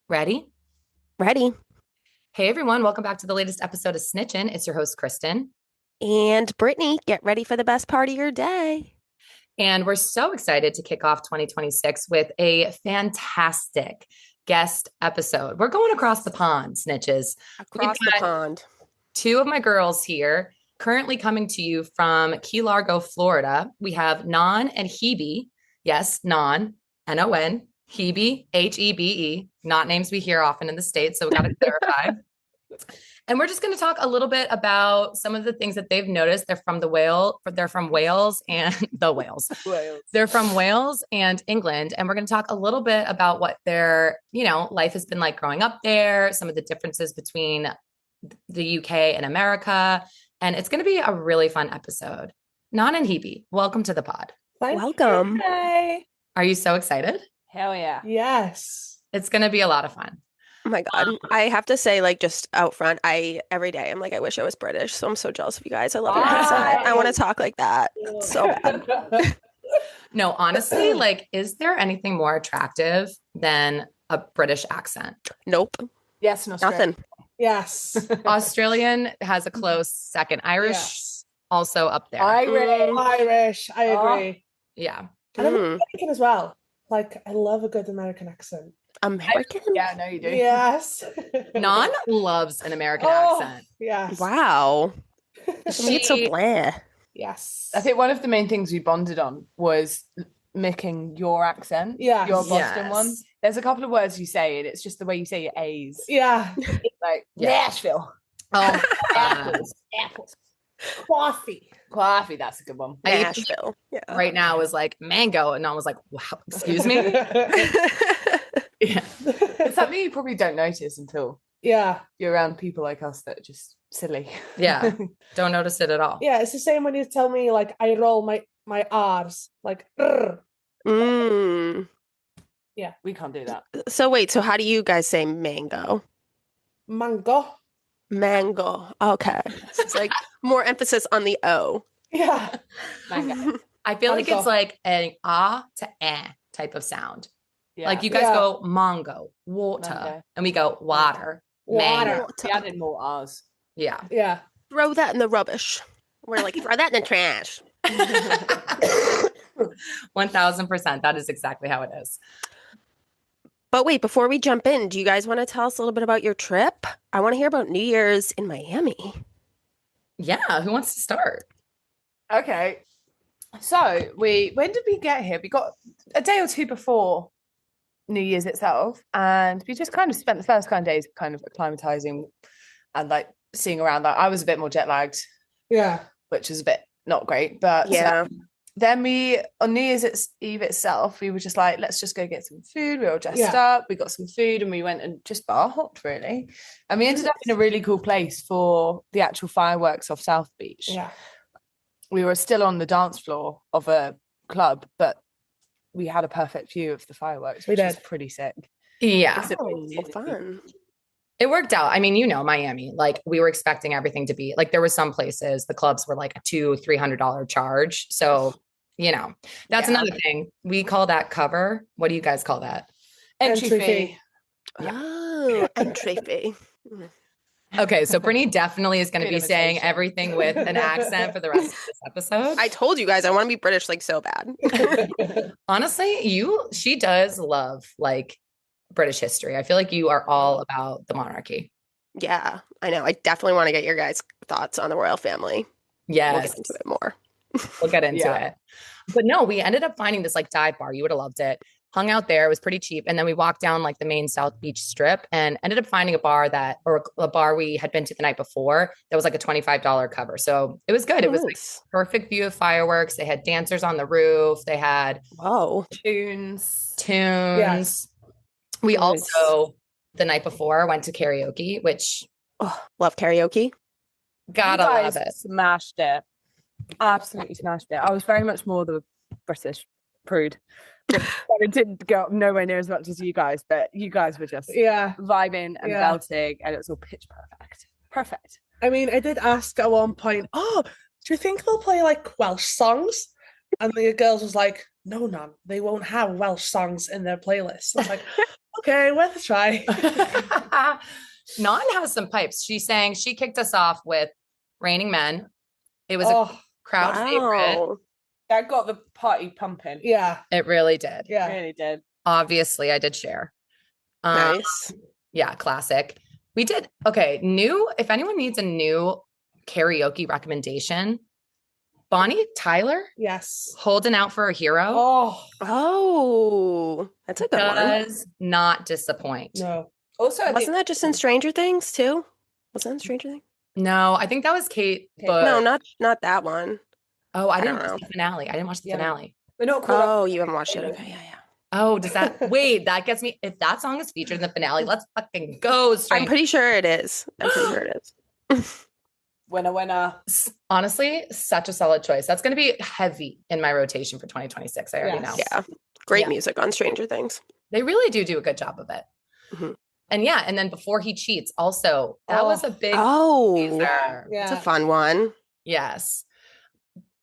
Ready? Ready. Hey everyone, welcome back to the latest episode of Snitchin. It's your host, Kristen. And Brittany, get ready for the best part of your day. And we're so excited to kick off 2026 with a fantastic guest episode. We're going across the pond, Snitches. We've Across the got pond. two of my girls here, currently coming to you from Key Largo, Florida. We have Non and Hebe. Yes, Non, N-O-N, Hebe, H-E-B-E. Not names we hear often in the States, so we got to clarify. And we're just going to talk a little bit about some of the things that they've noticed. They're from Wales and the Wales. They're from Wales and England. And we're going to talk a little bit about what their, life has been like growing up there, some of the differences between the UK and America. And it's going to be a really fun episode. Nan and Hebe, welcome to the pod. Welcome. Hey. Are you so excited? Hell yeah. Yes. It's going to be a lot of fun. Oh my God. I have to say, just out front, every day I'm like, I wish I was British. So I'm so jealous of you guys. I love your accent. I want to talk like that. It's so bad. No, honestly, is there anything more attractive than a British accent? Nope. Yes, Nothing. Yes. Australian has a close second. Irish Yes. also up there. Irish. I agree. Yeah. And I'm American as well. I love a good American accent. American? Yeah, no, you do. Yes. Non loves an American accent. Yes. Wow. It's so bland. Yes. I think one of the main things we bonded on was mimicking your accent. Yes. Your Boston Yes. one. There's a couple of words you say, and it's just the way you say your A's. Yeah. Yeah. Nashville. Oh, Apples. Apples. Coffee. Coffee, that's a good one. Nashville. Yeah. right now is like mango. And I was like, wow, excuse me. Yeah. It's something you probably don't notice until Yeah. you're around people like us that are just silly. Yeah. Don't notice it at all. Yeah. It's the same when you tell me I roll my R's "Rrr." We can't do that. So wait, so how do you guys say mango? Mango. Mango. Okay. So it's more emphasis on the O. Yeah. Mango. I feel like Mango. it's like an ah to eh type of sound. Yeah. Like you guys Yeah. go mango, water, Mango. and we go water, Water. mango. We added more R's. Yeah. Yeah. Throw that in the rubbish. We're like, throw that in the trash. 1000%. That is exactly how it is. But wait, before we jump in, do you guys want to tell us a little bit about your trip? I want to hear about New Year's in Miami. Yeah. Who wants to start? Okay. So when did we get here? We got a day or two before New Year's itself, and we just kind of spent the first kind of days kind of acclimatizing and seeing around. I was a bit more jet lagged, Yeah. which is a bit not great. But Yeah. then on New Year's Eve itself, we were just like, let's just go get some food. We were all dressed Yeah. up. We got some food and we went and just bar hopped really. And we ended up in a really cool place for the actual fireworks off South Beach. Yeah. We were still on the dance floor of a club, but we had a perfect view of the fireworks, We which was did. pretty sick. Yeah. Oh, fun. It worked out. I mean, Miami, we were expecting everything to be there were some places the clubs were like a $200-$300 charge. So, that's Yeah. another thing. We call that cover. What do you guys call that? Entry fee. Oh, entry fee. Okay. So Brittany definitely is going to Good be saying imitation. everything with an accent for the rest of this episode. I told you guys I want to be British so bad. Honestly, she does love British history. I feel like you are all about the monarchy. Yeah, I know. I definitely want to get your guys' thoughts on the royal family. We'll Yes. get into it more. We'll get into Yeah. it. But no, we ended up finding this dive bar. You would have loved it. Hung out there. It was pretty cheap. And then we walked down the main South Beach strip and ended up finding a bar we had been to the night before that was a $25 cover. So it was good. It was Nice. perfect view of fireworks. They had dancers on the roof. They had Whoa. Tunes. tunes. Yes. We Nice. also, the night before, went to karaoke, which Oh, love karaoke. gotta You love guys it. Smashed it. Absolutely smashed it. I was very much more the British prude. It didn't go nowhere near as much as you guys, but you guys were just Yeah. vibing and Yeah. belting, and it was all pitch perfect. Perfect. I mean, I did ask at one point, do you think they'll play Welsh songs? And the girls was like, no, none. They won't have Welsh songs in their playlist. I was like, Okay, worth a try. Non has some pipes. She's saying she kicked us off with Raining Men. It was a Oh, crowd favorite. Wow. that got the party pumping. Yeah. It really did. Yeah. Really did. Obviously, I did share. Nice. Yeah, classic. We did. Okay, new. If anyone needs a new karaoke recommendation, Bonnie Tyler Yes. holding out for a hero Oh, Oh, that's a good one. does not disappoint. No. also, I Wasn't think- that just in Stranger Things too? Was that in Stranger Things? No, I think that was Kate. Kate. But No, not that one. oh, I I didn't don't watch the finale. I didn't watch the Yeah. finale. we're not caught up. Oh, you haven't watched it. Okay, yeah. Oh, does that wait? That gets me. If that song is featured in the finale, let's fucking go. I'm Stranger. pretty sure it is. I'm pretty sure it is. Winner. Honestly, such a solid choice. That's going to be heavy in my rotation for 2026. I already know. Yes. Yeah. Great Yeah. music on Stranger Things. They really do a good job of it. Mhm. And yeah, and then Before He Cheats, also that was a big Oh, teaser. it's Yeah. a fun one. Yes.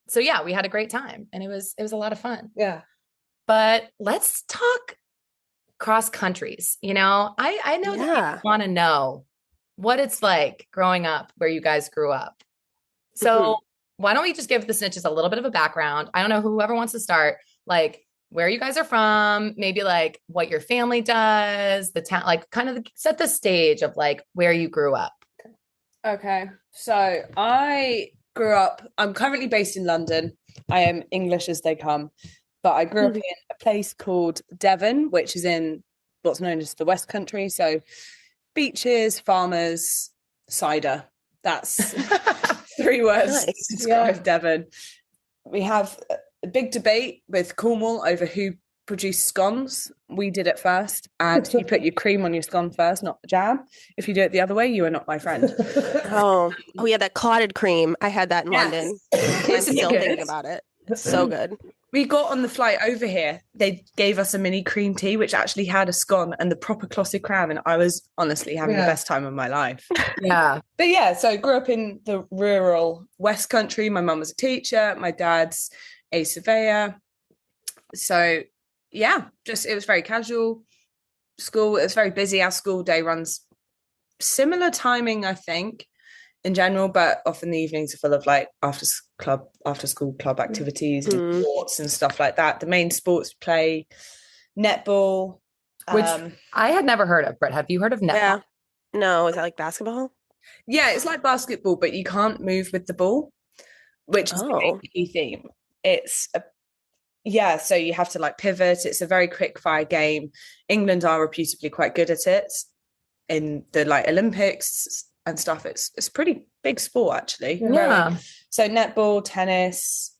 So yeah, we had a great time, and it was a lot of fun. Yeah. But let's talk cross countries. You know, I know that Yeah. people want to know what it's like growing up where you guys grew up. So Mhm. why don't we just give the Snitches a little bit of a background? I don't know, whoever wants to start, like where you guys are from, maybe like what your family does, the town, like kind of set the stage of like where you grew up. Okay, so I grew up, I'm currently based in London. I am English as they come, but I grew up in a place called Devon, which is in what's known as the West Country. So beaches, farmers, cider. That's 3 words Nice. to describe Devon. We have a big debate with Cornwall over who produced scones. We did it first, and you put your cream on your scone first, not the jam. If you do it the other way, you are not my friend. Oh, yeah, that clotted cream. I had that in Yes. London. I'm It's still good. thinking about it. It's so good. We got on the flight over here. They gave us a mini cream tea, which actually had a scone and the proper clotted cream, and I was honestly having the Yeah. best time of my life. Yeah. But yeah, so I grew up in the rural West Country. My mum was a teacher. My dad's a surveyor. So yeah, just it was very casual. School, it was very busy. Our school day runs similar timing, I think, in general, but often the evenings are full of like after school club activities and sports and stuff like that. The main sports play netball, Which I had never heard of. Brett, have you heard of netball? Yeah. No, is that like basketball? yeah, it's like basketball, but you can't move with the ball, which is the Oh. main key theme. Yeah, so you have to like pivot. It's a very quick fire game. England are reputably quite good at it in the like Olympics and stuff. It's pretty big sport actually. Yeah. So netball, tennis,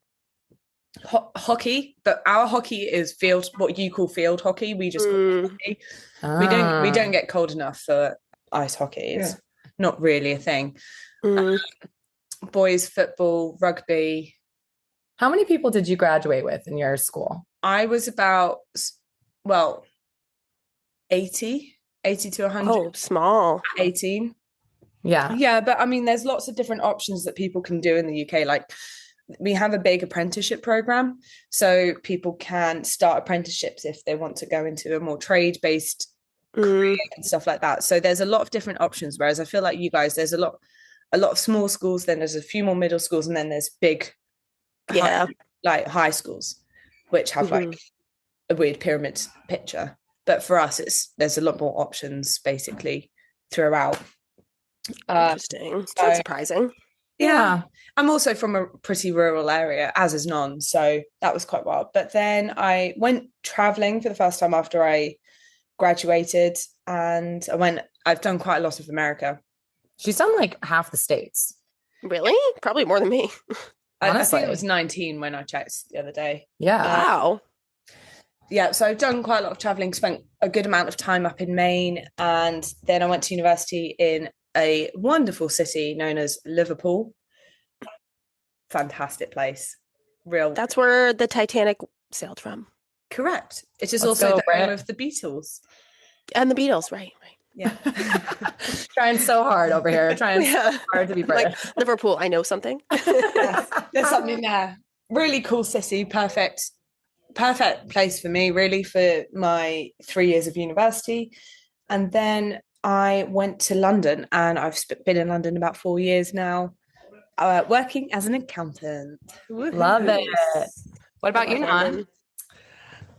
hockey, but our hockey is what you call field hockey. We just call it hockey. We don't get cold enough for ice hockey. It's not really a thing. Mm. Boys football, rugby. How many people did you graduate with in your school? I was about 80 to 100. Oh, small. 18. Yeah. Yeah, but I mean, there's lots of different options that people can do in the UK. Like, we have a big apprenticeship program, so people can start apprenticeships if they want to go into a more trade-based career and stuff like that. So there's a lot of different options. Whereas I feel like you guys, there's a lot of small schools, then there's a few more middle schools, and then there's big, high schools, which have like a weird pyramid picture. But for us, there's a lot more options basically throughout. Interesting. so- That's surprising. Yeah. I'm also from a pretty rural area, as is Non, so that was quite wild. But then I went traveling for the first time after I graduated, and I've done quite a lot of America. She's done like half the states. Really? Probably more than me. I think Honestly. it was 19 when I checked the other day. Yeah. Wow. Yeah, so I've done quite a lot of traveling, spent a good amount of time up in Maine, and then I went to university in a wonderful city known as Liverpool. Fantastic place. That's where the Titanic sailed from. Correct. It is Let's also go, the home Brett. of the Beatles. And the Beatles, right. Yeah. Trying so hard over here. Trying so Yeah. hard to be British. Like Liverpool, I know something. Yes, there's something there. Really cool city, perfect perfect place for me, really, for my 3 years of university. And then I went to London, and I've been in London about 4 years now, working as an accountant. Love it. What about you, Nan?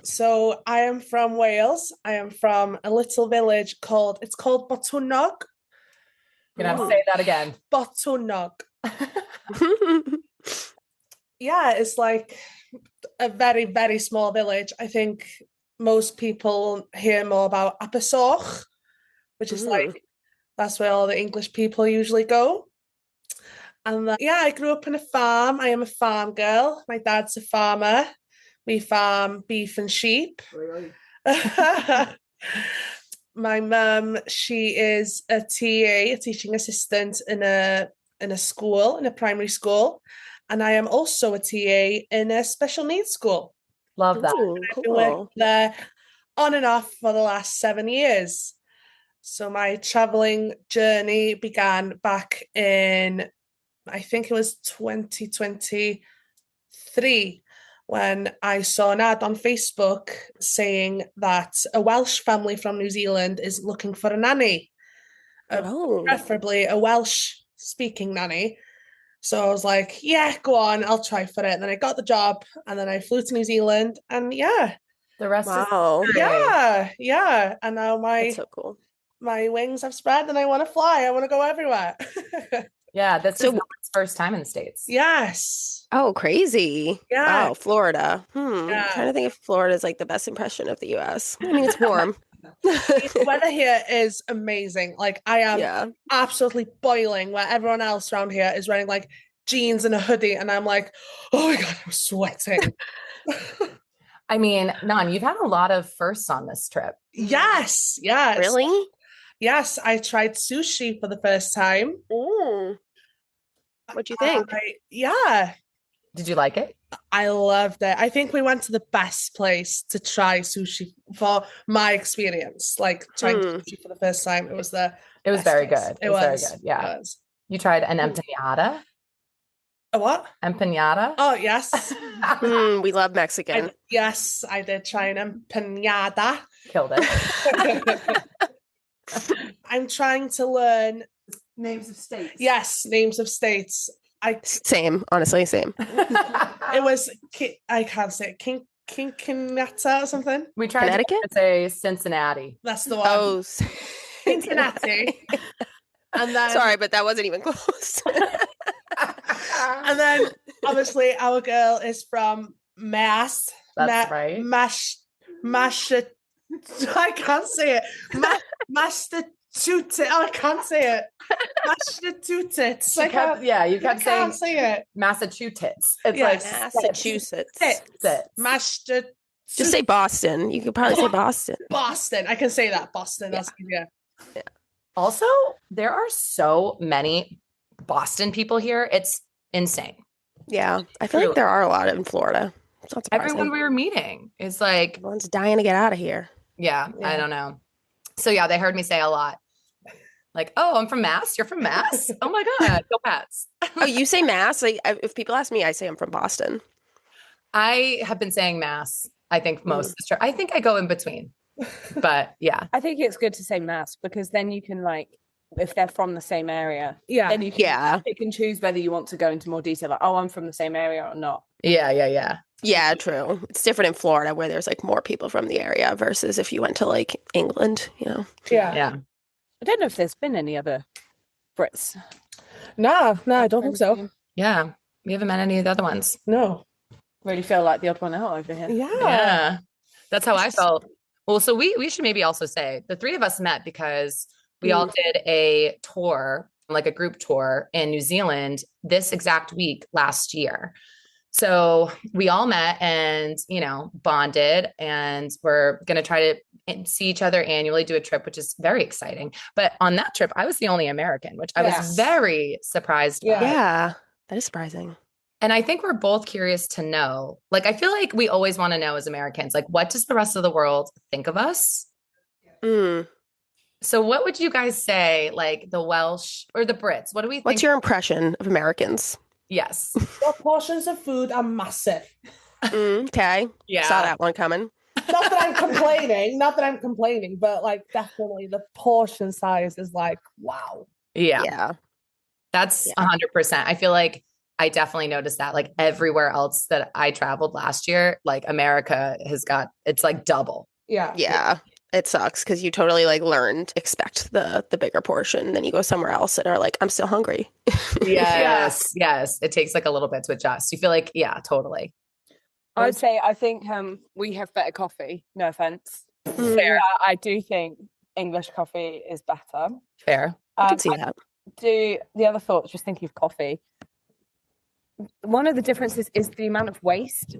So I am from Wales. I am from a little village called Botwnog. You're gonna have to say that again. Botwnog. Yeah, it's like a very, very small village. I think most people hear more about Abersoch, which is like, that's where all the English people usually go. And yeah, I grew up in a farm. I am a farm girl. My dad's a farmer. We farm beef and sheep. My mum, she is a TA, a teaching assistant in a school, in a primary school. And I am also a TA in a special needs school. Love that. I've been working there on and off for the last 7 years. So my traveling journey began back in, I think it was 2023, when I saw an ad on Facebook saying that a Welsh family from New Zealand is looking for a nanny, preferably a Welsh-speaking nanny. So I was like, yeah, go on, I'll try for it. And then I got the job, and then I flew to New Zealand, and yeah. The rest is Yeah. And now That's so cool. My wings have spread, and I want to fly. I want to go everywhere. Yeah, that's so Noah's first time in the States. Yes. Oh, crazy. Yeah. Wow, Florida. Yeah. I'm trying to think if Florida is like the best impression of the US. I mean, it's warm. The weather here is amazing. Like, I am absolutely boiling, where everyone else around here is wearing like jeans and a hoodie, and I'm like, oh my God, I'm sweating. I mean, Nan, you've had a lot of firsts on this trip. Yes. Really? Yes, I tried sushi for the first time. What'd you think? Yeah. Did you like it? I loved it. I think we went to the best place to try sushi for my experience. Like, trying sushi for the first time. It was very good. It was very good. Yeah. It was. You tried an empanada? A what? Empanada? Oh, yes. We love Mexican. Yes, I did try an empanada. Killed it. I'm trying to learn Names of states. Yes, names of states. Same, honestly, same. It was, I can't say it, Kinkinata or something. We tried Connecticut? to say Cincinnati. That's the one. Oh, Cincinnati. And then, sorry, but that wasn't even close. And then, obviously, our girl is from Mass. That's right. I can't say it. Massachusetts. Oh, I can't say it. Massachusetts. You kept I saying can't say it. Massachusetts. It's Yes. like Massachusetts. Massachusetts. Just say Boston. You could probably say Boston. Boston. I can say that. Boston. That's yeah. Also, there are so many Boston people here. It's insane. Yeah. I feel like there are a lot in Florida. It's not surprising. Everyone we were meeting is like, everyone's dying to get out of here. Yeah, I don't know. So yeah, they heard me say a lot. Like, oh, I'm from Mass. You're from Mass? Oh my God, go Pats. Oh, you say Mass? Like, if people ask me, I say I'm from Boston. I have been saying Mass, I think most of this trip. I think I go in between. But yeah. I think it's good to say Mass, because then you can, like, if they're from the same area, then you can pick and choose whether you want to go into more detail, like, oh, I'm from the same area or not. Yeah. Yeah, true. It's different in Florida, where there's like more people from the area versus if you went to like England, you know. Yeah. I don't know if there's been any other Brits. No, I don't think so. Yeah. We haven't met any of the other ones. No. Really feel like the odd one out over here. Yeah. That's how I felt. Well, so we should maybe also say the three of us met because we all did a tour, like a group tour in New Zealand this exact week last year. So we all met and, bonded, and we're going to try to see each other annually, do a trip, which is very exciting. But on that trip, I was the only American, which I was very surprised by. Yeah, that is surprising. And I think we're both curious to know, like, I feel like we always want to know as Americans, like, what does the rest of the world think of us? So what would you guys say, like the Welsh or the Brits? What do we think? What's your impression of Americans? Yes. Your portions of food are massive. Okay. Yeah. Saw that one coming. Not that I'm complaining, but like definitely the portion size is like, wow. Yeah. Yeah. That's 100%. I feel like I definitely noticed that like everywhere else that I traveled last year, like America it's like double. Yeah. Yeah. It sucks because you totally like learned expect the bigger portion, then you go somewhere else and are like, I'm still hungry. Yes. Yes. It takes like a little bit to adjust. You feel like, yeah, totally. I would say I think we have better coffee. No offense. Fair. I do think English coffee is better. Fair. I can see that. Do the other thoughts, just thinking of coffee. One of the differences is the amount of waste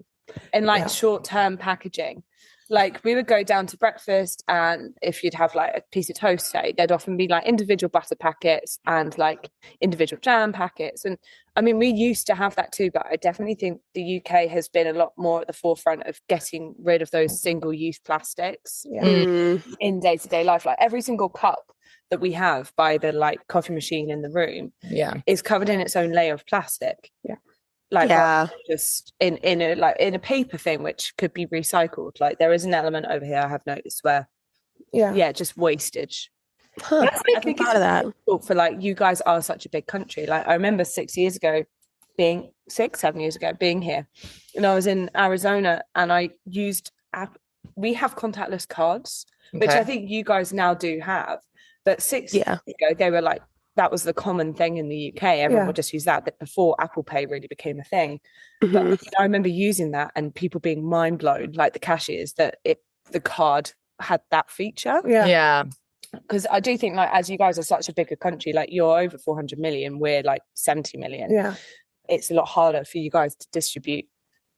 in like short-term packaging. Like we would go down to breakfast, and if you'd have like a piece of toast, say, there'd often be like individual butter packets and like individual jam packets. And I mean, we used to have that too, but I definitely think the UK has been a lot more at the forefront of getting rid of those single-use plastics in day-to-day life. Like every single cup that we have by the like coffee machine in the room is covered in its own layer of plastic. Like just in a paper thing which could be recycled. Like there is an element over here I have noticed where just wastage. I think thought of that. For like, you guys are such a big country. Like I remember 7 years ago being here, and I was in Arizona, and I used we have contactless cards, which I think you guys now do have, but 6 years ago they were like, that was the common thing in the UK. Everyone would just use that. But before Apple Pay really became a thing. But I remember using that and people being mind blown, like the cashiers, that the card had that feature. Yeah. Because I do think, like, as you guys are such a bigger country, like you're over 400 million, we're like 70 million. Yeah. It's a lot harder for you guys to distribute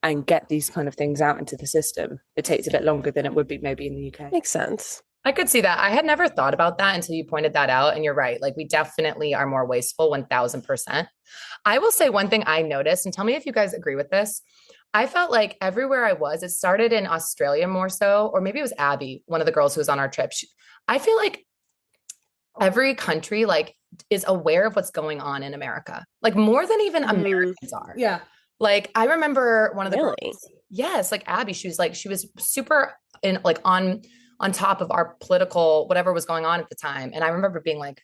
and get these kind of things out into the system. It takes a bit longer than it would be maybe in the UK. Makes sense. I could see that. I had never thought about that until you pointed that out. And you're right. Like we definitely are more wasteful, 1000%. I will say one thing I noticed, and tell me if you guys agree with this. I felt like everywhere I was, it started in Australia more so, or maybe it was Abby, one of the girls who was on our trip. I feel like every country like is aware of what's going on in America, like more than even Americans are. Yeah. Like I remember one of the Really? girls, yes, like Abby, she was super in like on top of our political, whatever was going on at the time. And I remember being like,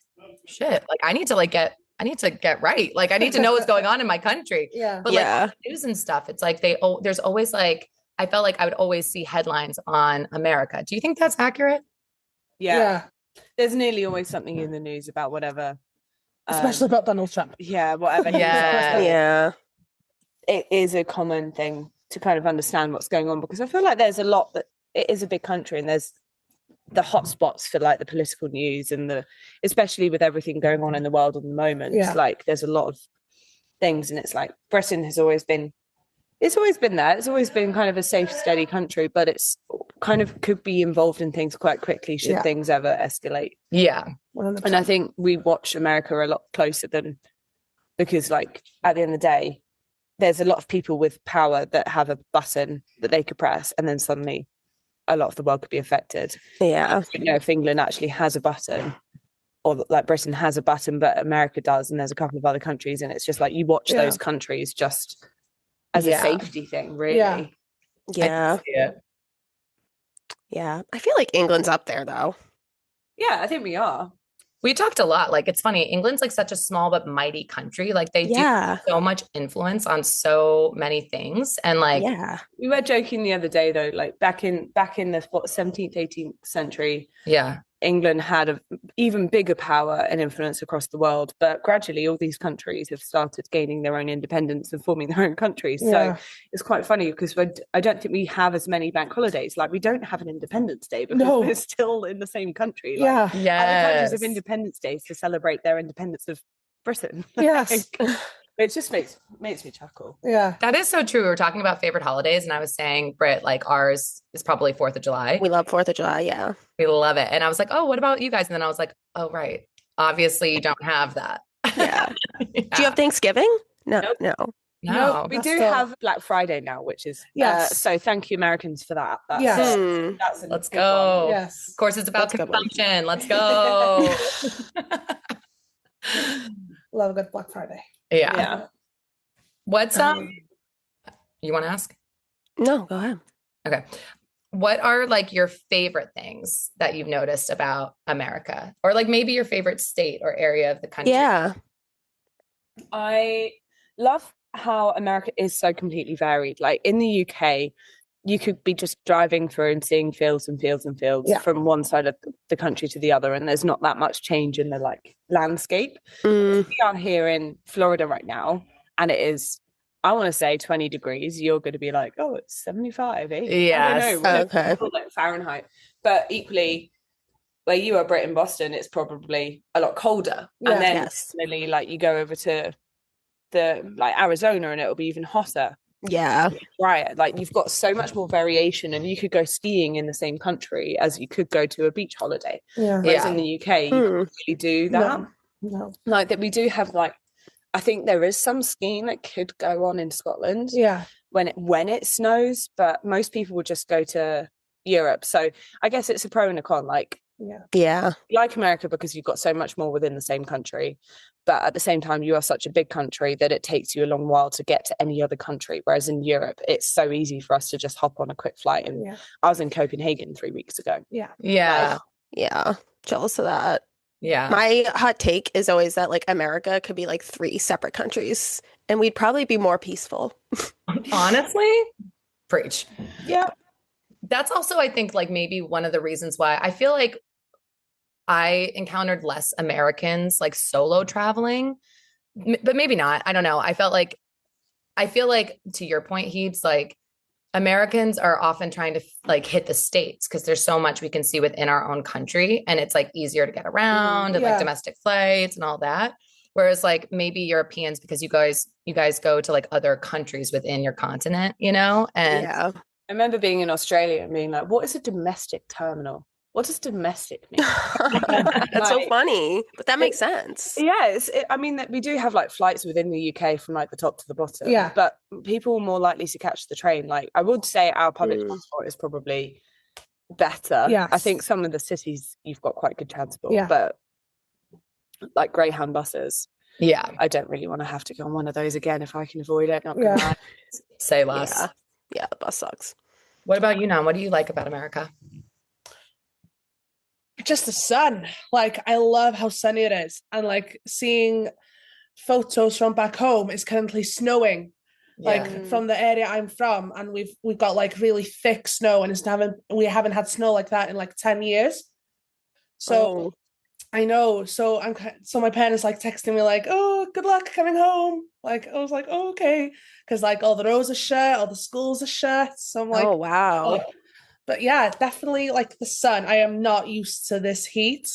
shit, like I need to get right. Like I need to know what's going on in my country. Yeah. But like news and stuff, it's like there's always like, I felt like I would always see headlines on America. Do you think that's accurate? Yeah. There's nearly always something in the news about whatever. Especially about Donald Trump. Yeah, whatever. Yeah. It is a common thing to kind of understand what's going on, because I feel like there's a lot that it is a big country, and there's the hotspots for like the political news and especially with everything going on in the world at the moment. Like there's a lot of things, and it's like Britain has always been there. It's always been kind of a safe, steady country, but it's kind of could be involved in things quite quickly should things ever escalate. Yeah. 100%. And I think we watch America a lot closer because like at the end of the day, there's a lot of people with power that have a button that they could press, and then suddenly a lot of the world could be affected. Yeah. You know, if England actually has a button, or like Britain has a button, but America does, and there's a couple of other countries, and it's just like you watch those countries just as a safety thing, really. Yeah. Yeah. I feel like England's up there though. Yeah, I think we are. We talked a lot. Like, it's funny. England's like such a small but mighty country. Like they do so much influence on so many things. And like, we were joking the other day though, like back in the 17th, 18th century, England had an even bigger power and influence across the world. But gradually all these countries have started gaining their own independence and forming their own countries. So it's quite funny because I don't think we have as many bank holidays. Like we don't have an Independence Day because we're still in the same country. Like, other countries have Independence Days to celebrate their independence of Britain. Yes. It just makes me chuckle. Yeah. that is so true. We were talking about favorite holidays, and I was saying, Britt, like ours is probably 4th of July. We love 4th of July. Yeah. We love it. And I was like, oh, what about you guys? And then I was like, oh, right. Obviously you don't have that. Yeah. Do you have Thanksgiving? No, Nope. no. No. We do have Black Friday now, which is so thank you Americans for that. That's Let's go. one. Yes. Of course, it's about That's a good one. consumption. Let's go. Love a good Black Friday. Yeah. What's you want to ask? No, go ahead. Okay. What are like your favorite things that you've noticed about America? Or like maybe your favorite state or area of the country? Yeah. I love how America is so completely varied. Like in the UK, you could be just driving through and seeing fields and fields and fields from one side of the country to the other, and there's not that much change in the like landscape. We are here in Florida right now, and it is, I want to say 20 degrees. You're going to be like, oh, it's 75, 80. Yes. I don't know. Okay. Like Fahrenheit. But equally, where you are, Brit, in Boston, it's probably a lot colder. And then similarly, like you go over to the like Arizona and it'll be even hotter. Yeah. Right. Like you've got so much more variation, and you could go skiing in the same country as you could go to a beach holiday. Yeah. Whereas in the UK, you can't really do that. No. Like that we do have like, I think there is some skiing that could go on in Scotland. Yeah. When it snows, but most people would just go to Europe. So I guess it's a pro and a con. Like Yeah. you like America because you've got so much more within the same country, but at the same time you are such a big country that it takes you a long while to get to any other country, whereas in Europe it's so easy for us to just hop on a quick flight. And I was in Copenhagen 3 weeks ago. Yeah. Jealous of that. Yeah. My hot take is always that like America could be like 3 separate countries and we'd probably be more peaceful. Honestly, preach. Yeah. That's also, I think, like maybe one of the reasons why I feel like I encountered less Americans like solo traveling, but maybe not. I don't know. I feel like to your point, Heaps, like Americans are often trying to like hit the States because there's so much we can see within our own country, and it's like easier to get around and like domestic flights and all that. Whereas like maybe Europeans, because you guys go to like other countries within your continent, you know? And Yeah. I remember being in Australia and being like, what is a domestic terminal? What does domestic mean? That's so funny, but that makes sense. Yeah, I mean, that we do have like flights within the UK from like the top to the bottom. Yeah. But people are more likely to catch the train. Like I would say our public transport is probably better. Yes. I think some of the cities you've got quite good transport. Yeah. But like Greyhound buses. Yeah. I don't really want to have to go on one of those again if I can avoid it. Not gonna lie. Say less. Yeah, the bus sucks. What about you, Nan? What do you like about America? Just the sun. Like I love how sunny it is, and like seeing photos from back home, it's currently snowing. Like from the area I'm from, and we've got like really thick snow, and we haven't had snow like that in like 10 years. So I know. So my parents like texting me like, "Oh, good luck coming home." Like I was like, "Oh, okay," because like all the roads are shut, all the schools are shut. So I'm like, "Oh wow." But yeah, definitely like the sun. I am not used to this heat.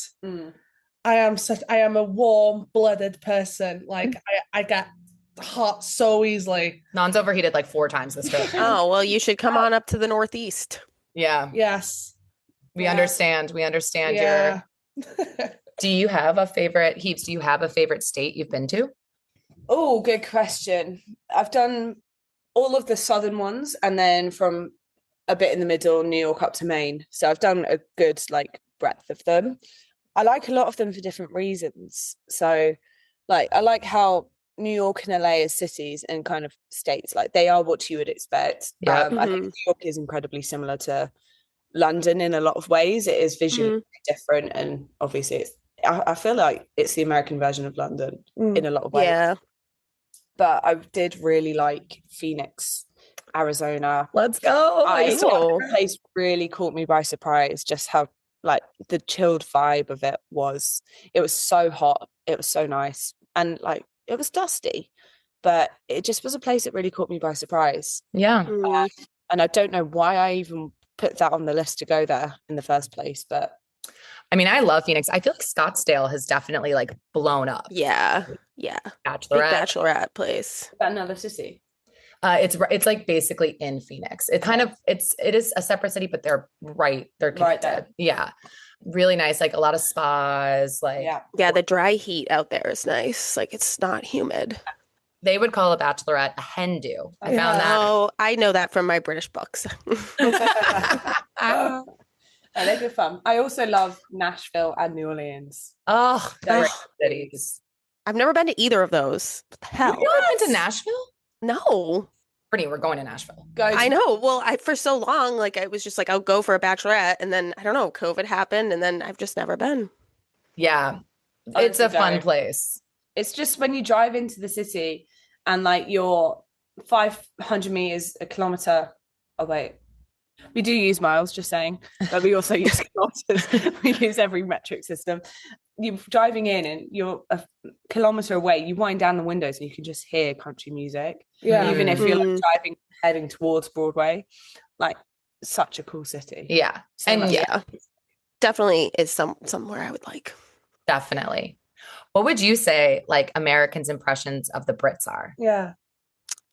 I am a warm-blooded person. Like I get hot so easily. Nan's overheated like 4 times this trip. Oh, well, you should come on up to the Northeast. Yeah. Yes. We understand. We understand Yeah. Do you have a favorite, Heaps? Do you have a favorite state you've been to? Oh, good question. I've done all of the southern ones, and then from a bit in the middle, New York up to Maine. So I've done a good like breadth of them. I like a lot of them for different reasons. So like I like how New York and LA as cities and kind of states, like they are what you would expect. I think New York is incredibly similar to London in a lot of ways. It is visually different, and obviously I feel like it's the American version of London in a lot of ways. Yeah. But I did really like Phoenix, Arizona. Let's go. That place really caught me by surprise, just how like the chilled vibe of it was. It was so hot, it was so nice, and like it was dusty, but it just was a place that really caught me by surprise. Yeah. And I don't know why I even put that on the list to go there in the first place, but I mean, I love Phoenix. I feel like Scottsdale has definitely like blown up. Yeah. Bachelorette. Big bachelorette place. Another city. It's like basically in Phoenix. It is a separate city, but they're connected. Right there. Yeah. Really nice. Like a lot of spas. Like yeah, the dry heat out there is nice. Like it's not humid. They would call a bachelorette a hen do. I found that. Oh, I know that from my British books. They're good fun. I also love Nashville and New Orleans. Oh, they're great cities. I've never been to either of those. What the hell? You haven't been to Nashville? No. Brittany, we're going to Nashville. Guys, I know. Well, for so long, like I was just like, I'll go for a bachelorette, and then I don't know, COVID happened, and then I've just never been. Yeah. It's Honestly, a fun don't. place. It's just when you drive into the city and like you're 500 meters, a kilometer. Oh, wait. We do use miles, just saying, but we also use kilometers. We use every metric system. You're driving in and you're a kilometer away. You wind down the windows and you can just hear country music. yeah. Even if you're like heading towards Broadway, like such a cool city. Yeah. So And much- Yeah, definitely is somewhere I would like. definitely. What would you say like Americans' impressions of the Brits are? Yeah.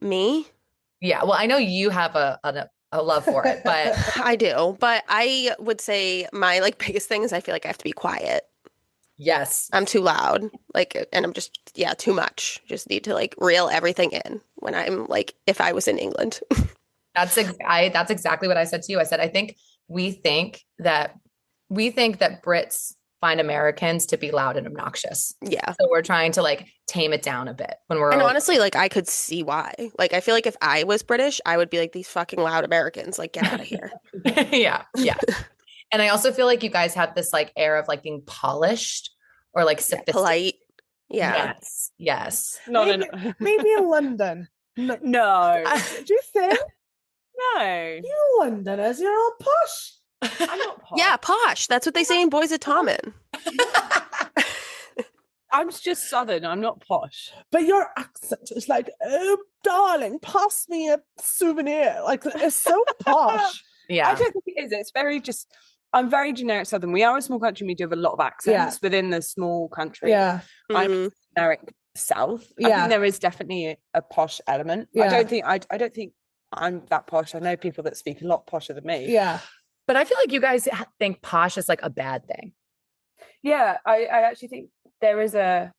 Me? Yeah. Well, I know you have a love for it, but I do, but I would say my like biggest thing is I feel like I have to be quiet. yes. I'm too loud, like, and I'm just too much. Just need to like reel everything in when I'm like if I was in England. That's exactly what I said to you. I said, I think we think that Brits find Americans to be loud and obnoxious. Yeah. So we're trying to like tame it down a bit when we're And over. honestly, like I could see why. Like I feel like if I was British, I would be like these fucking loud Americans, like get out of here. Yeah. Yeah. And I also feel like you guys have this like air of like being polished or like sophisticated. Polite. Yeah. Yes. Yes. No. Maybe in London. No. Do you think? No. You Londoners, you're all posh. I'm not posh. Yeah, posh. That's what they say in Boys at Tommen. I'm just southern. I'm not posh. But your accent is like, oh, darling, pass me a souvenir. Like, it's so posh. I Yeah. don't think it is. It's very just. I'm very generic southern. We are a small country. We do have a lot of accents within the small country. Yeah. I'm Mhm. generic south. I Yeah. think there is definitely a posh element. Yeah. I don't think I'm that posh. I know people that speak a lot posher than me. Yeah. But I feel like you guys think posh is like a bad thing. Yeah, I actually think there's a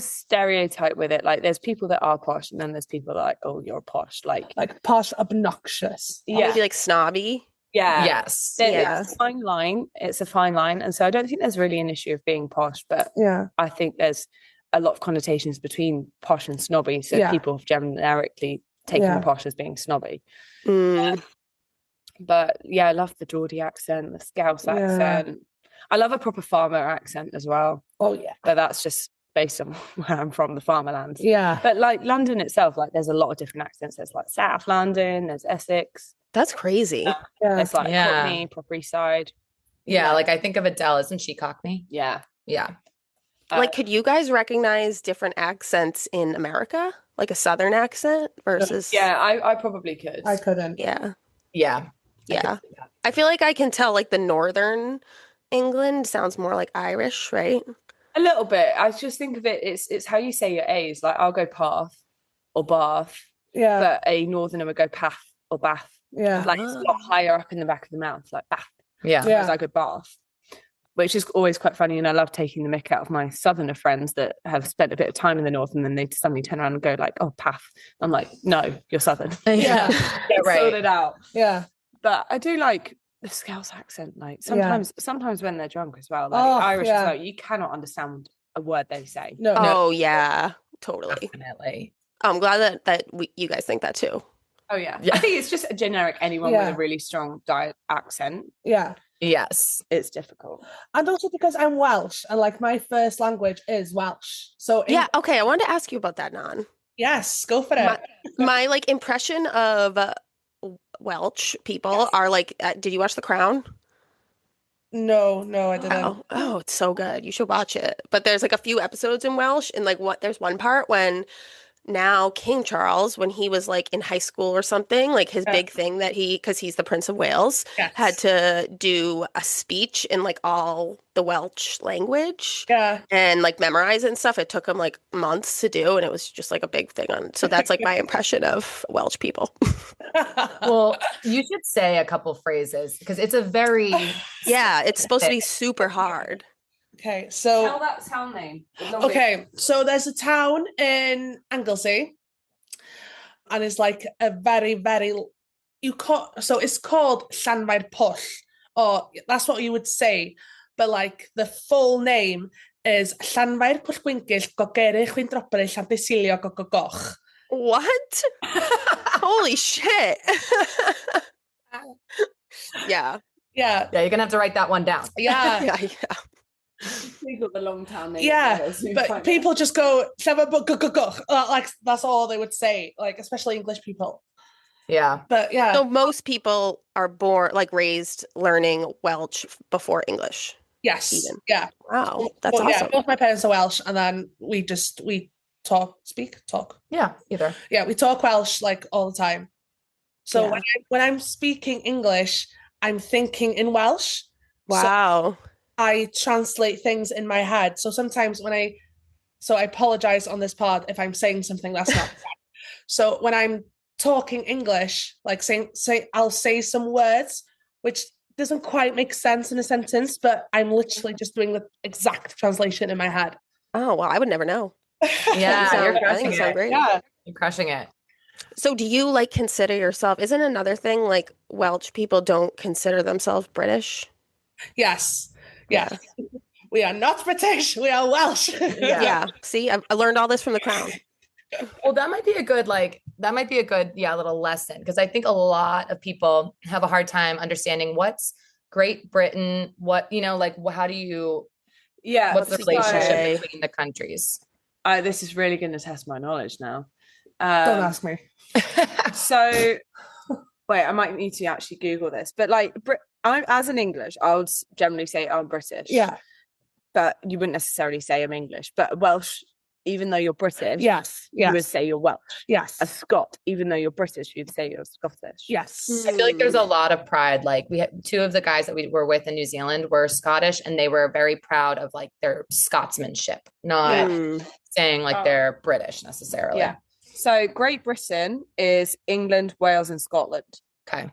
stereotype with it. Like there's people that are posh and then there's people that are like, oh, you're posh. Like Posh, obnoxious. yeah. Maybe like snobby. Yeah. Yes. Yeah. It's a fine line. It's a fine line. And so I don't think there's really an issue of being posh, but Yeah. I think there's a lot of connotations between posh and snobby. So Yeah. people have generically taken Yeah. posh as being snobby. Mm. But yeah, I love the Geordie accent, the Scouse Yeah. accent. I love a proper farmer accent as well. Oh, yeah. But that's just based on where I'm from, the farmerlands. Yeah. But like London itself, like there's a lot of different accents. There's like South London, there's Essex, That's crazy. Yeah. there's like Yeah. Cockney, Proper East Side. Yeah. Like I think of Adele, isn't she Cockney? Yeah. Yeah. Like, could you guys recognize different accents in America? Like a Southern accent versus Yeah, I probably could. I couldn't. Yeah. Yeah. Yeah. I feel like I can tell like the Northern England sounds more like Irish, right? A little bit. I just think of it, it's how you say your A's. Like I'll go Bath or Bath, Yeah. but a Northerner would go Path or Bath. Yeah. Like it's a lot higher up in the back of the mouth, like Bath. Yeah. Yeah. Whereas I go Bath, which is always quite funny. And I love taking the mick out of my Southerner friends that have spent a bit of time in the North and then they suddenly turn around and go like, oh, Path. I'm like, no, you're Southern. Yeah. Get Right. sorted out. Yeah. But I do like the Scouse accent. Like sometimes when they're drunk as well, like Oh, Irish yeah. as well, you cannot understand a word they say. No. Oh yeah, totally. Definitely. I'm glad that you guys think that too. Oh yeah. Yeah. I think it's just a generic anyone Yeah. with a really strong accent. Yeah. Yes. It's difficult. And also because I'm Welsh and like my first language is Welsh. So Yeah. Okay. I wanted to ask you about that, Nan. yes, go for it. My like impression of Welsh people are like. Did you watch The Crown? No, I didn't. Oh, it's so good. You should watch it. But there's like a few episodes in Welsh, and like there's one part when now King Charles, when he was like in high school or something, like his big thing that because he's the Prince of Wales, Yes. had to do a speech in like all the Welsh language Yeah. and like memorize it and stuff. It took him like months to do, and it was just like a big thing on. So that's like my impression of Welsh people. Well, you should say a couple phrases because it's a very Yeah, it's supposed to be super hard. Okay, so Tell that town name. okay, so there's a town in Anglesey, and it's like a very, very so it's called Llanfair Pwll, or that's what you would say, but like the full name is Llanfair Pwllgwyngyll Gogerych Wyndrapur Llanbesilio Gogogoch. What? Holy shit. Yeah. Yeah. Yeah, you're gonna have to write that one down. Yeah. Yeah. Google the long town name. Yeah, but people just go like that's all they would say, like especially English people. Yeah. But yeah, So most people are born, like raised learning Welsh before English. yes, even. yeah. Wow, that's Well, awesome. yeah, both my parents are Welsh, and then we talk. Yeah, either. Yeah, we talk Welsh like all the time. So Yeah. when I'm speaking English, I'm thinking in Welsh. So Wow. I translate things in my head. So sometimes I apologize on this pod if I'm saying something that's not correct. So when I'm talking English, like I'll say some words which doesn't quite make sense in a sentence, but I'm literally just doing the exact translation in my head. Oh, well, I would never know. Yeah, you're I think crushing it sounds it. great. Yeah. You're crushing it. So do you like consider yourself, isn't another thing like Welsh people don't consider themselves British? Yes. Yeah. We are not British. We are Welsh. Yeah. See, I learned all this from The Crown. Well, that might be a good little lesson, because I think a lot of people have a hard time understanding what's Great Britain, how do you what's the relationship between the countries? This is really going to test my knowledge now. Don't ask me. So, wait, I might need to actually Google this. But like, I'm as an English, I would generally say I'm British. Yeah. But you wouldn't necessarily say I'm English. But Welsh, even though you're British, Yes. you would say you're Welsh. Yes. A Scot, even though you're British, you'd say you're Scottish. Yes. I feel like there's a lot of pride. Like, we had two of the guys that we were with in New Zealand were Scottish, and they were very proud of like their Scotsmanship, not saying like they're British necessarily. Yeah. So Great Britain is England, Wales, and Scotland. Okay.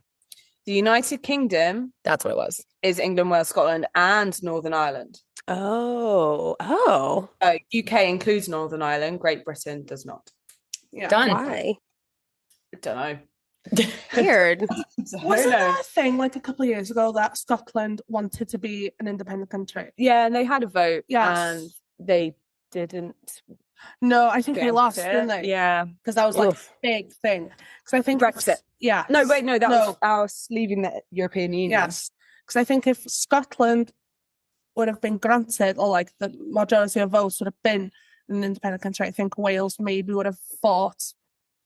The United Kingdom That's what it was. is England, Wales, Scotland, and Northern Ireland. Oh. UK includes Northern Ireland. Great Britain does not. Yeah. Done. Why? I don't know. Weird. Wasn't there a thing like a couple of years ago that Scotland wanted to be an independent country? Yeah, and they had a vote. Yes. And they didn't. No, I think they get lost, it. didn't they? Yeah. Because that was like Oof. a big thing. Because I think Brexit. Yeah. No, wait, no, that was us leaving the European Union. Yes. Because I think if Scotland would have been granted, or like the majority of votes would have been an independent country, I think Wales maybe would have fought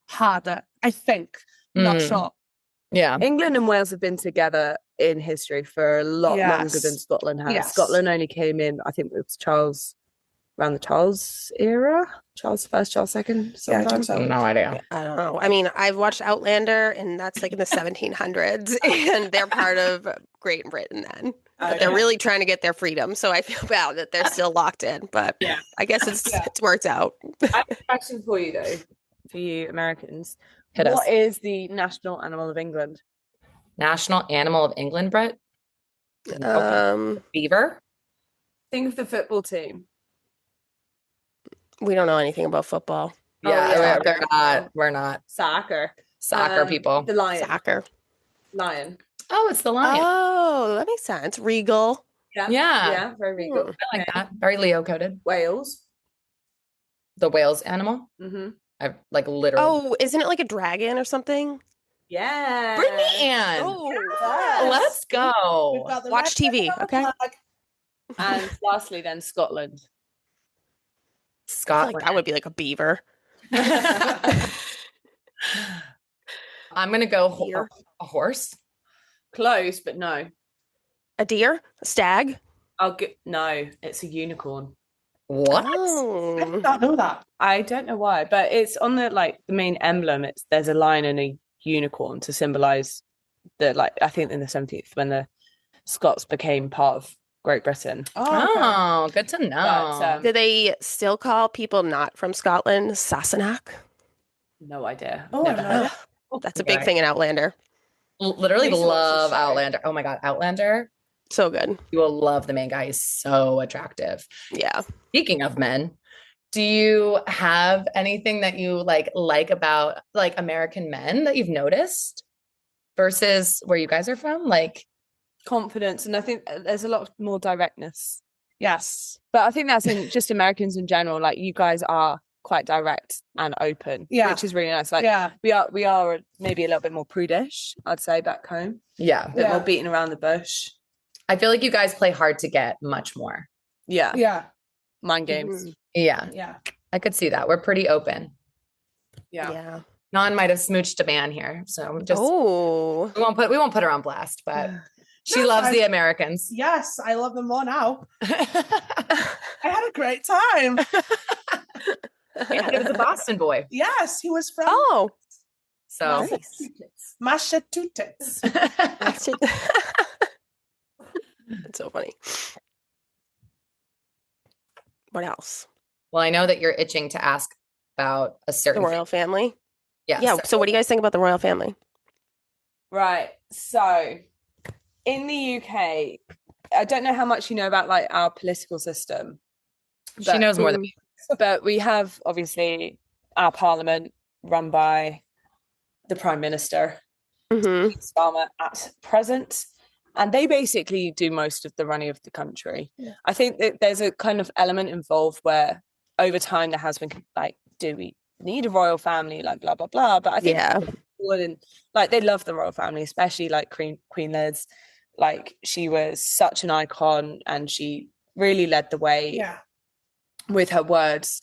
harder. I think. Not sure. Yeah. England and Wales have been together in history for a lot longer than Scotland has. Yes. Scotland only came in, I think it was around the Charles era. Charles I, Charles II. Yeah, I think so. No idea. I don't know. I mean, I've watched Outlander, and that's like in the 1700s, and they're part of Great Britain then. But they're really trying to get their freedom, so I feel bad that they're still locked in. But I guess it's worked out. I have a question for you, though, for you Americans. Hit us. What is the national animal of England? National animal of England, Brett? Beaver? Think of the football team. We don't know anything about football. Yeah, we're not Soccer. soccer people. The lion. Soccer. Lion. Oh, it's the lion. Oh, that makes sense. Regal. Yeah. Yeah, very regal. I like that. Very Leo coded. Wales. The whale's animal. Mm-hmm. I like literally. Oh, isn't it like a dragon or something? Yeah. Bring me in. Oh, Let's go. watch TV, okay? And lastly, then Scotland. I feel Scotland. like that would be like a beaver. I'm gonna go Deer. a horse. Close, but no. A deer? A stag? No, it's a unicorn. What? I Oh. did not know that. I don't know why, but it's on the main emblem. There's a lion and a unicorn to symbolize I think in the 17th when the Scots became part of Great Britain. Oh, good to know. But, Do they still call people not from Scotland Sassenach? no idea. Oh, Never I heard. know. That's a big thing in Outlander. Literally Makes a lot of love sense. Outlander. Oh my God, Outlander. So good. You will love the main guy. He's so attractive. Yeah. Speaking of men, do you have anything that you like about like American men that you've noticed versus where you guys are from? Like, Confidence, and I think there's a lot more directness. Yes. But I think that's in just Americans in general. Like, you guys are quite direct and open, Yeah. which is really nice. Like Yeah. we are maybe a little bit more prudish, I'd say, back home. Yeah. A bit more beating around the bush. I feel like you guys play hard to get much more. Yeah. Yeah. Mind games. Yeah. Yeah. I could see that. We're pretty open. Yeah. Non might have smooched a man here. So just Oh. we won't put her on blast, but she No, loves the Americans. Yes, I love them more now. I had a great time. And it was a Boston boy. Yes, he was from Oh. So Massachusetts. That's it. That's so funny. What else? well, I know that you're itching to ask about a The certain royal family? Yes. Yeah. So what do you guys think about the royal family? Right. So in the UK, I don't know how much you know about like our political system. She knows more than me. But we have obviously our parliament run by the Prime Minister, Mm-hmm. Starmer at present, and they basically do most of the running of the country. Yeah. I think that there's a kind of element involved where over time there has been like, do we need a royal family, like blah blah blah, but I think like they love the royal family, especially like Queen Liz. Like she was such an icon and she really led the way Yeah. with her words.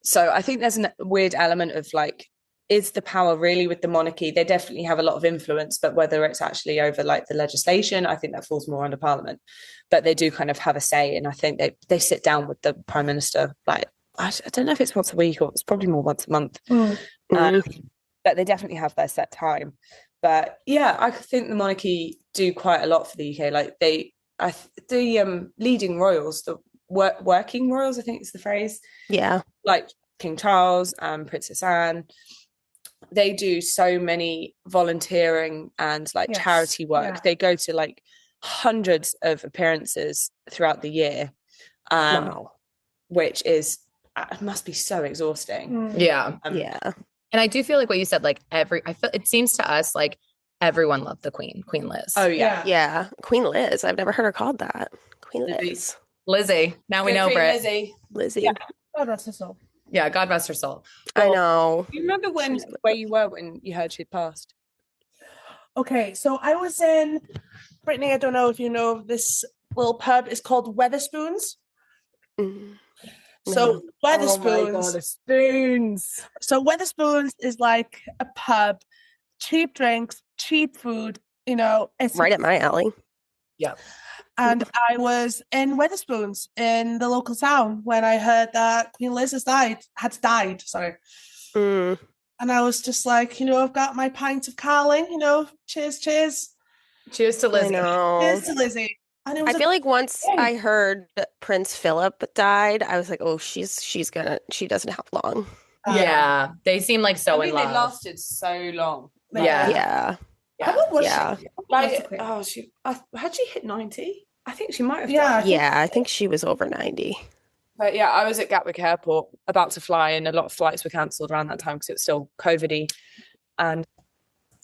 So I think there's a weird element of like, is the power really with the monarchy? They definitely have a lot of influence, but whether it's actually over like the legislation, I think that falls more under Parliament. But they do kind of have a say, and I think they sit down with the Prime Minister. Like I don't know if it's once a week or it's probably more once a month. But they definitely have their set time. But yeah, I think the monarchy do quite a lot for the UK. Like the leading royals, the working royals, I think is the phrase. Yeah. Like King Charles and Princess Anne, they do so many volunteering and like charity work. They go to like hundreds of appearances throughout the year, which is it must be so exhausting. Yeah. Yeah. And I do feel like what you said, like I feel it seems to us like everyone loved the Queen Liz. Oh yeah. Yeah. Queen Liz. I've never heard her called that. Queen Liz. Lizzie. Now we know, Queen Brit. Lizzie. Yeah. Oh, that's a soul. Yeah, God rest her soul. I know. You remember where you were when you heard she'd passed? Okay, so I was in Brittany. I don't know if you know this little pub. It's called Weatherspoons. Mm. So Weatherspoons. Oh my God, spoons. So Weatherspoons is like a pub, cheap drinks, cheap food. You know, it's Right at my alley. Yeah. And I was in Weatherspoons in the local town when I heard that Queen Liz had died. Sorry. Mm. And I was just like, you know, I've got my pint of Carling, you know, cheers. Cheers to I Lizzie. know. Cheers to Lizzie. And it was I feel like once I heard Prince Philip died, I was like, oh, she doesn't have long. Yeah. They seem like so I in mean, love. they lasted so long. Yeah. Yeah. How old was Yeah. she? Like, had she hit 90? I think she might have. Yeah. done. Yeah. I think she was over 90. But yeah, I was at Gatwick Airport about to fly, and a lot of flights were cancelled around that time because it was still COVID-y. And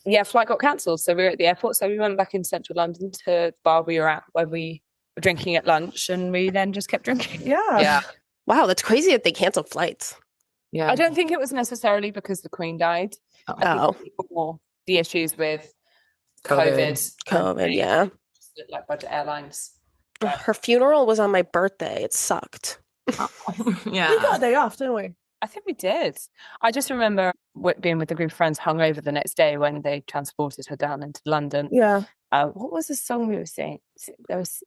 yeah, flight got cancelled. So we were at the airport. So we went back in central London to the bar we were at where we were drinking at lunch, and we then just kept drinking. Yeah. Yeah. Wow, that's crazy that they canceled flights. Yeah. I don't think it was necessarily because the Queen died. I Oh. think it was more the issues with COVID. COVID, yeah. like budget airlines. Her funeral was on my birthday. It sucked. Yeah. We got a day off, didn't we? I think we did. I just remember being with a group of friends hungover the next day when they transported her down into London. Yeah. What was the song we were singing? There was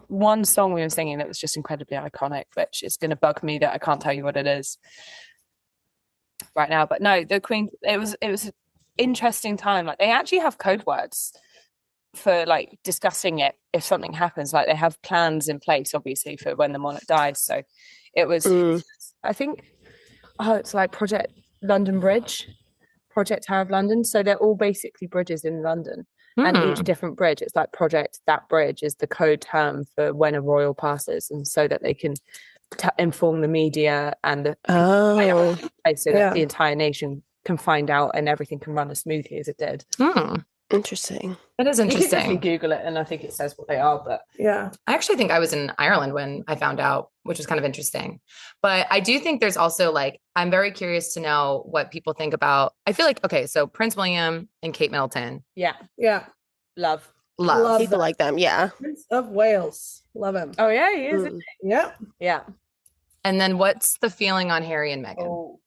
one song we were singing that was just incredibly iconic, which is going to bug me that I can't tell you what it is right now. But no, the Queen. It was an interesting time. Like they actually have code words for like discussing it if something happens. Like they have plans in place, obviously, for when the monarch dies. So it was. I think. Oh, it's like Project London Bridge, Project Tower of London. So they're all basically bridges in London. And each different bridge, it's like project that bridge is the code term for when a royal passes, and so that they can inform the media and the so that the entire nation can find out and everything can run as smoothly as it did. Interesting. That is You can definitely interesting. Google it, and I think it says what they are. But Yeah. I actually think I was in Ireland when I found out, which was kind of interesting. But I do think there's also like, I'm very curious to know what people think about. I feel like, okay, so Prince William and Kate Middleton, yeah, Yeah. love. love. People like them. Yeah. Prince of Wales. Love him. Oh yeah, he is. Mm. Yeah. Yeah. And then what's the feeling on Harry and Meghan? Oh,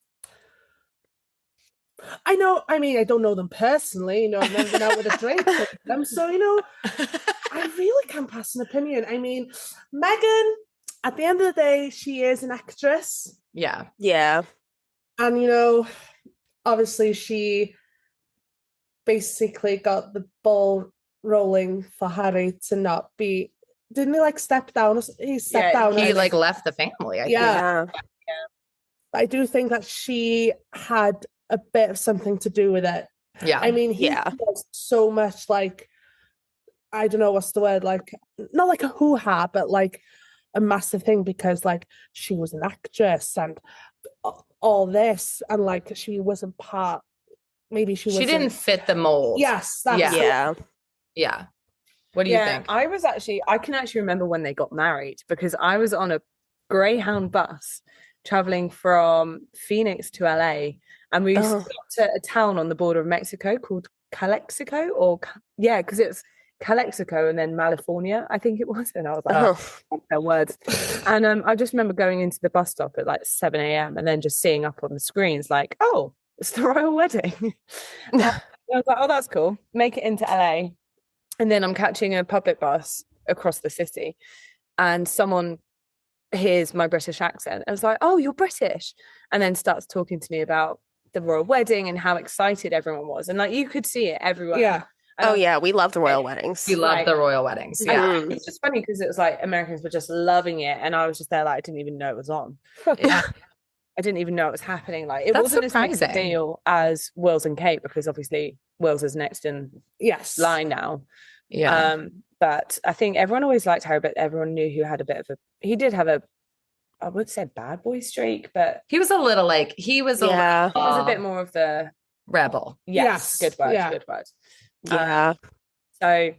I know. I mean, I don't know them personally. You know, I've never been out with a drink with them. So, you know, I really can't pass an opinion. I mean, Meghan, at the end of the day, she is an actress. Yeah. Yeah. And, you know, obviously she basically got the ball rolling for Harry to not be. Didn't he like step down? He stepped down. He as- like left the family. I Yeah. think. Yeah. I do think that she had a bit of something to do with it. Yeah. I mean, he Yeah. was so much like, I don't know what's the word, like, not like a hoo-ha, but like a massive thing because like she was an actress and all this, and like she wasn't part, maybe she She wasn't. didn't fit the mold. Yes, that's Yeah. Yeah. Yeah. What do you think? I can actually remember when they got married because I was on a Greyhound bus traveling from Phoenix to LA, and we Oh. got to a town on the border of Mexico called Calexico, or yeah, because it was Calexico and then California, I think it was, and I was like, Oh. their words. And I just remember going into the bus stop at like 7 a.m. and then just seeing up on the screens like, oh, it's the royal wedding. And I was like, oh, that's cool. Make it into LA. And then I'm catching a public bus across the city, and someone hears my British accent. I was like, oh, you're British. And then starts talking to me about the royal wedding and how excited everyone was. And like, you could see it everywhere. Yeah. And I Oh was yeah, we love the royal weddings. You love like- the royal weddings. and Yeah. Mhm. it's just funny because it was like Americans were just loving it, and I was just there like I didn't even know it was on. Yeah. I didn't even know it was happening. Like it That's wasn't as big a surprising. deal as Wills and Kate because obviously Wills is next in Yes. line now. Yeah. But I think everyone always liked Harry, but everyone knew he had a bit of he did have a, I would say, bad boy streak, but He was a little like, he was a Yeah. he was a bit more of the rebel. yes, Yes, good word, yeah. good word. Yeah. So,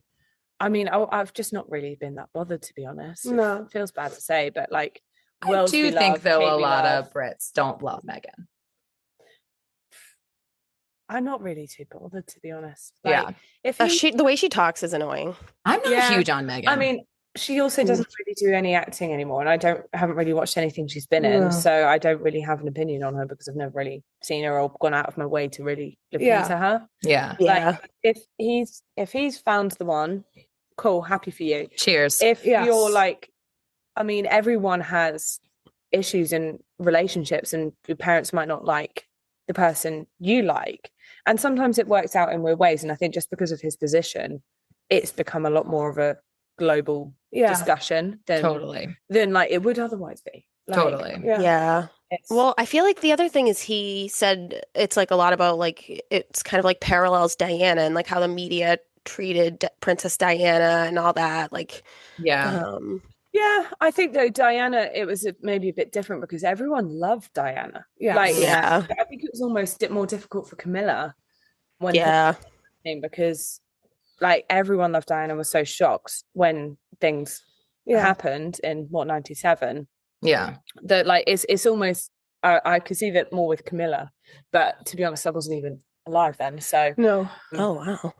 I mean, I've just not really been that bothered, to be honest. No. It feels bad to say, but like, I Wills do we think love, though Kate a we lot love. of Brits don't love Meghan. I'm not really too bothered, to be honest. Yeah. Like, if he, The way she talks is annoying. I'm not Yeah. huge on Meghan. I mean, she also doesn't really do any acting anymore, and I haven't really watched anything she's been No. in, so I don't really have an opinion on her because I've never really seen her or gone out of my way to really look Yeah. into her. yeah. Yeah. Like, if he's found the one, cool, happy for you. Cheers. If Yes. you're like, I mean, everyone has issues in relationships, and your parents might not like the person you like, and sometimes it works out in weird ways. And I think just because of his position, it's become a lot more of a global Yeah. discussion Totally. than like it would otherwise be. Like, Totally. Yeah. Yeah. it's- Well, I feel like the other thing is he said it's like a lot about like it's kind of like parallels Diana and like how the media treated Princess Diana and all that. Like, Yeah. yeah, I think though Diana, it was maybe a bit different because everyone loved Diana. Yes. Like, Yeah. I think it was almost more difficult for Camilla when yeah. thing because like everyone loved Diana and was so shocked when things Yeah. happened in 97 Yeah. that like it's almost I could see that more with Camilla, but to be honest I wasn't even alive then, so No. Oh, wow.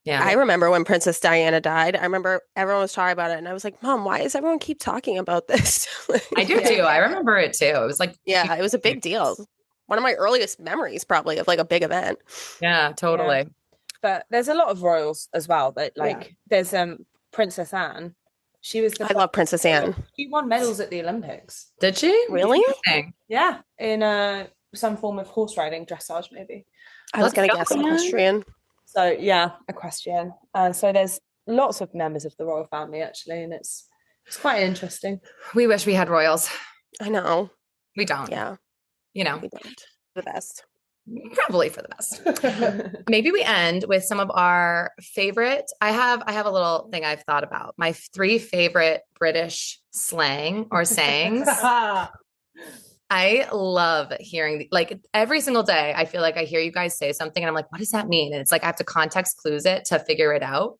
Yeah. I remember when Princess Diana died. I remember everyone was talking about it, and I was like, "Mom, why does everyone keep talking about this?" I do Yeah. too. I remember it too. It was like, Yeah, it was a big deal. One of my earliest memories, probably, of like a big event. yeah, totally. but there's a lot of royals as well that like there's Princess Anne. She was the I love Princess Anne. she won medals at the Olympics. Did she? Really? Interesting. Yeah, in some form of horse riding, dressage maybe. I was Let's gonna go, guess Anne. equestrian. So yeah, equestrian. So there's lots of members of the royal family actually, and it's quite interesting. We wish we had royals. I know. We don't. Yeah, You know, we don't. The best. probably for the best. Maybe we end with some of our favorite. I have a little thing I've thought about. My 3 favorite British slang or sayings. I love hearing like every single day. I feel like I hear you guys say something and I'm like, what does that mean? And it's like I have to context clues it to figure it out.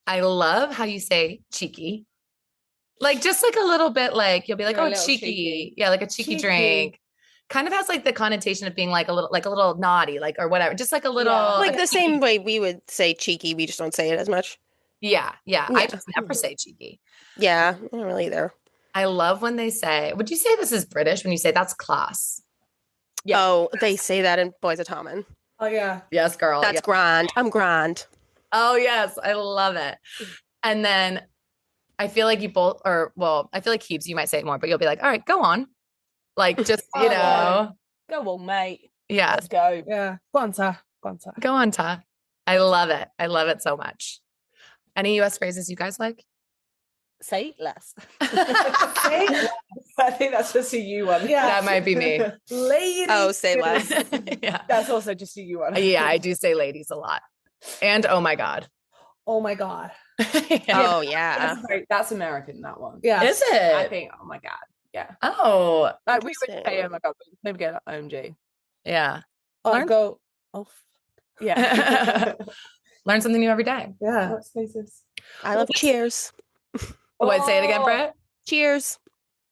I love how you say cheeky. Like just like a little bit like you'll be like, You're a oh, little cheeky. cheeky. Yeah, like a cheeky drink. Kind of has like the connotation of being like a little naughty, like or whatever. Just like a little Like the same way we would say cheeky, we just don't say it as much. Yeah. I Yeah. just never say cheeky. Yeah, I don't really either. I love when they say, would you say this is British when you say that's class? Yeah. Oh, they say that in Boys of Tommen. Oh yeah. Yes, girl. That's Yeah. grand. I'm grand. Oh, yes. I love it. And then I feel like you both, or well, I feel like Heaps, you might say it more, but you'll be like, all right, go on. Like just, you know. Go on, mate. Yeah. Let's go. Yeah. Go on, Ta. Go on, Ta. Go on, Ta. I love it. I love it so much. Any US phrases you guys like? Say it less. I think that's just a you one. Yeah. That might be me. Ladies. Oh, say less. Yeah. That's also just a you one. Yeah, I do say ladies a lot. And oh my God. Oh my God. Oh, yeah. That's American, that one. Yeah. Is it? I think, oh my God. Yeah. Oh, Like we would say, Interesting. oh my God, but maybe get OMG. yeah. Oh, Learn- go. Oh, Yeah. Learn something new every day. yeah. What's faces? I love cheers. Wait, say it again, Brett. Cheers.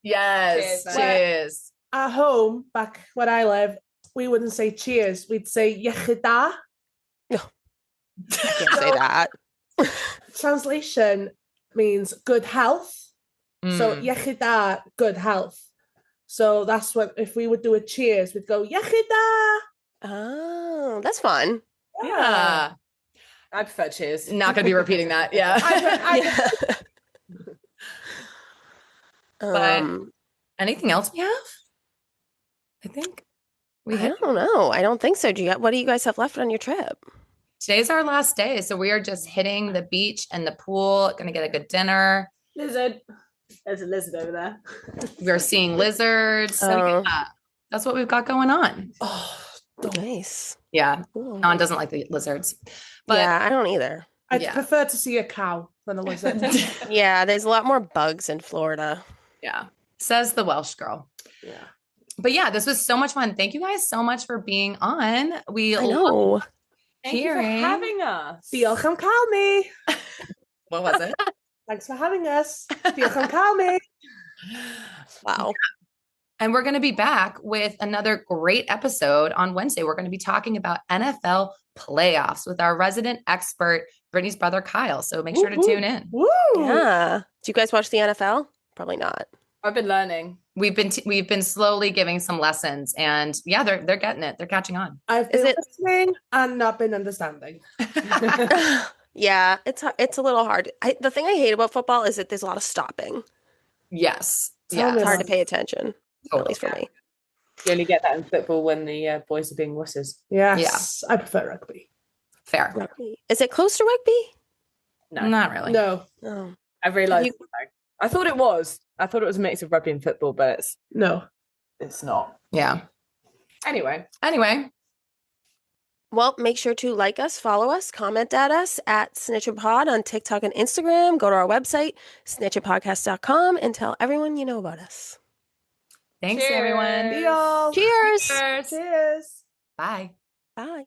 Yes. Cheers, Cheers. At home, back when I lived, we wouldn't say cheers. We'd say yechida. Can't say that. Translation means good health. So Mm. yechida, good health. So that's what, if we would do a cheers, we'd go yechida. Oh, that's fun. Yeah. I prefer cheers. Not going to be repeating that. Yeah. Yeah. But- Anything else we have? I think we I hit. don't know. I don't think so. What do you guys have left on your trip? Today's our last day. So we are just hitting the beach and the pool, going to get a good dinner. Lizard. There's a lizard over there. We're seeing lizards. Oh. Yeah. That's what we've got going on. Oh, Nice. Yeah. Cool. Non doesn't like the lizards. But Yeah, I don't either. I'd Yeah. prefer to see a cow than a lizard. Yeah, there's a lot more bugs in Florida. yeah, says the Welsh girl. Yeah. But yeah, this was so much fun. Thank you guys so much for being on. We I know. Thank you for Hearing- having us. Diolch am cael me. What was it? Thanks for having us. Diolch am cael me. Wow. And we're going to be back with another great episode on Wednesday. We're going to be talking about NFL playoffs with our resident expert, Brittany's brother, Kyle. So make sure to tune in. Woo. Yeah. Do you guys watch the NFL? Probably not. I've been learning. We've been slowly giving some lessons, and yeah, they're getting it. They're catching on. I've Is been it- listening and not been understanding. Yeah, it's a little hard. The thing I hate about football is that there's a lot of stopping. Yes. Tell Yeah. me It's hard to about pay attention, at least for me. You only get that in football when the boys are being wusses. Yes, I prefer rugby. Fair. Rugby. Is it close to rugby? No. Not really. No, No. I realised. You- I thought it was. I thought it was a mix of rugby and football, but no. it's not. Yeah. Anyway, Well, make sure to like us, follow us, comment at us at snitchinpod on TikTok and Instagram. Go to our website, snitchinpodcast.com, and tell everyone you know about us. thanks Cheers. everyone. Diolch. Cheers. Cheers. Cheers. Bye. Bye.